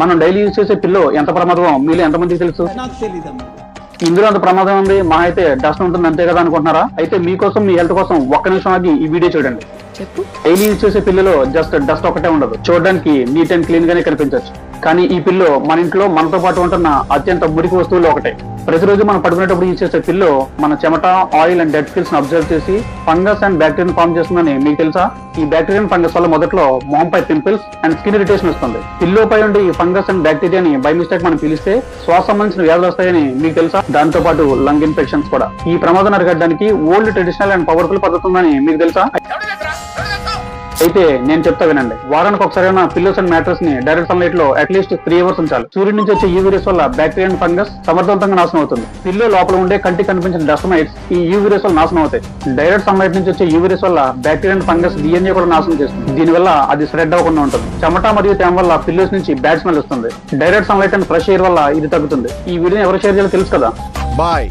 మనం daily use చేసే pillow ఎంత ప్రమాదమో మీలో ఎంతమందికి తెలుసు? ఇందులో అంత ప్రమాదం ఉంది, మా అయితే డస్ట్ ఉంటుంది అంతే కదా అనుకుంటున్నారా? అయితే మీకోసం మీ హెల్త్ కోసం ఒక్క నిమిషం ఆగి ఈ వీడియో చూడండి. డైలీ యూజ్ చేసే పిల్లలో జస్ట్ డస్ట్ ఒకటే ఉండదు, చూడడానికి నీట్ అండ్ క్లీన్ గానే కనిపించవచ్చు. కానీ ఈ పిల్లో మన ఇంట్లో మనతో పాటు ఉంటున్న అత్యంత మురికి వస్తువులు ఒకటే. ప్రతిరోజు మనం పడుకునేటప్పుడు యూజ్ చేసే పిల్లో మన చెమట, ఆయిల్ అండ్ డెడ్ స్కిల్స్ ని అబ్జర్వ్ చేసి ఫంగస్ అండ్ బ్యాక్టీరియా ఫార్మ్ చేస్తుందని మీకు తెలుసా? ఈ బ్యాక్టీరియా ఫంగస్ వల్ల మొదట్లో మొహంపై పింపుల్స్ అండ్ స్కిన్ ఇరిటేషన్ వస్తుంది. పిల్లో పై ఉండి ఈ ఫంగస్ అండ్ బ్యాక్టీరియాని బై మిస్టేక్ మనం పిలిస్తే శ్వాస సంబంధించిన వ్యాధులు వస్తాయని మీకు తెలుసా? దాంతో పాటు లంగ్ ఇన్ఫెక్షన్స్ కూడా. ఈ ప్రమాదం అరికట్టడానికి ఓల్డ్ ట్రెడిషనల్ అండ్ పవర్ఫుల్ పద్ధతి ఉందని మీకు తెలుసా? అయితే నేను చెప్తా వినండి. వారానికి ఒకసారి పిల్లోస్ అండ్ మ్యాట్రెస్ ని డైరెక్ట్ సన్లైట్ లో అట్లీస్ట్ 3 hours ఉంచాలి. సూర్యుడి నుంచి వచ్చే యూవీ రేస్ వల్ల బ్యాక్టీరియా అండ్ ఫంగస్ సమర్థవంతంగా నాశనం అవుతుంది. పిల్లో లోపల ఉండే కంటికి కనిపించిన డస్ట్ మైట్స్ ఈ యూవీ రేస్ వల్ల నాశనం అవుతాయి. డైరెక్ట్ సన్లైట్ నుంచి వచ్చే యూవీ రేస్ వల్ల బ్యాక్టీరియా అండ్ ఫంగస్ డిఎన్ఏ కూడా నాశనం చేస్తుంది. దీనివల్ల అది స్ప్రెడ్ అవ్వకుండా ఉంటుంది. చెమట మరియు తేమ వల్ల పిల్లోస్ నుంచి బ్యాడ్ స్మెల్ వస్తుంది. Direct sunlight and fresh air వల్ల ఇది తగ్గుతుంది. ఈ వీడియోని ఎవరు షేర్ చేయాలో తెలుసు కదా? బాయ్.